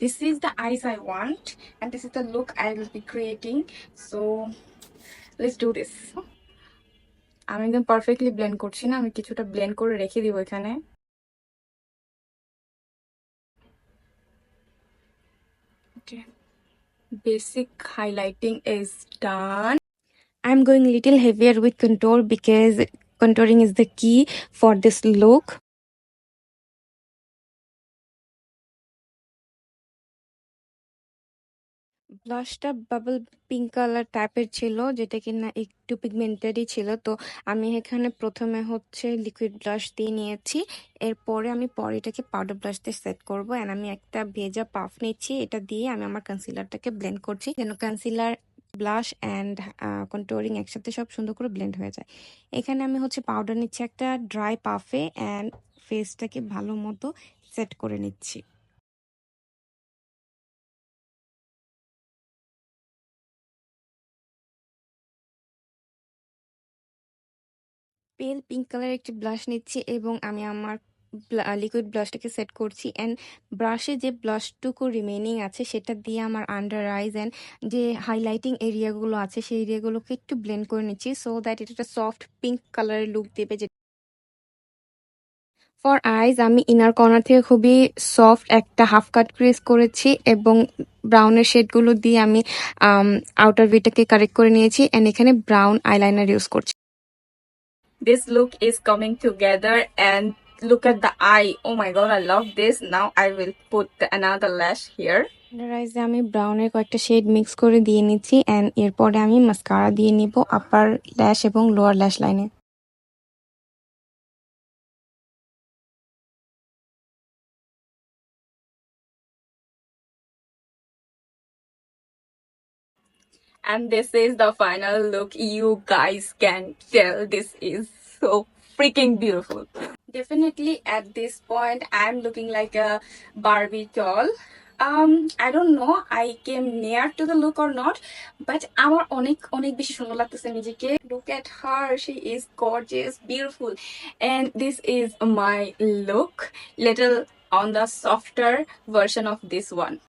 This is the eyes I want, and this is the look I will be creating. So let's do this. আমি একদম perfectly blend করছি না, আমি কিছুটা blend করে রেখে দিব এখানে। Okay. Basic highlighting is done. I'm going a little heavier with contour because contouring is the key for this look. ব্লাশটা বাবল পিঙ্ক কালার টাইপের ছিল, যেটা কিনা একটু পিগমেন্টেডই ছিল। তো আমি এখানে প্রথমে হচ্ছে লিকুইড ব্লাশ দিয়ে নিয়েছি, এরপরে আমি এটাকে পাউডার ব্লাশ দিয়ে সেট করবো। অ্যান্ড আমি একটা ভেজা পাফ নিচ্ছি, এটা দিয়ে আমি আমার কনসিলারটাকে ব্লেন্ড করছি যেন কনসিলার ব্লাশ অ্যান্ড কন্ট্রোলিং একসাথে সব সুন্দর করে ব্লেন্ড হয়ে যায়। এখানে আমি হচ্ছে পাউডার নিচ্ছি একটা ড্রাই পাফে অ্যান্ড ফেসটাকে ভালো মতো সেট করে নিচ্ছি। পেল পিঙ্ক কালার একটি ব্লাশ নিচ্ছি এবং আমি আমার লিকুইড ব্লাশটাকে সেট করছি। অ্যান্ড ব্রাশে যে ব্লাশটুকু রিমেনিং আছে সেটা দিয়ে আমার আন্ডার আইজ অ্যান্ড যে হাইলাইটিং এরিয়াগুলো আছে সেই এরিয়াগুলোকে একটু ব্লেন্ড করে নিচ্ছি, সো দ্যাট এটা একটা সফট পিঙ্ক কালারের লুক দেবে। যে ফর আইজ আমি ইনার কর্নার থেকে খুবই সফট একটা হাফ কাট ক্রিজ করেছি এবং ব্রাউনের শেডগুলো দিয়ে আমি আউটার ভিটাকে কারেক্ট করে নিয়েছি অ্যান্ড এখানে ব্রাউন আইলাইনার ইউজ করছি। This look is coming together and look at the eye. Oh my god, I love this. Now I will put another lash here. Under আমি ব্রাউনের কয়েকটা শেড মিক্স করে দিয়ে নিচ্ছি and এরপরে আমি mascara দিয়ে নিব আপার ল্যাশ এবং লোয়ার ল্যাশ লাইনে। And this is the final look. You guys can tell this is so freaking beautiful. Definitely at this point I'm looking like a Barbie doll. I don't know I came near to the look or not, but আমার অনেক অনেক বেশি সুন্দর লাগতেছে নিজেকে। Look at her, she is gorgeous, beautiful, and this is my look, little on the softer version of this one.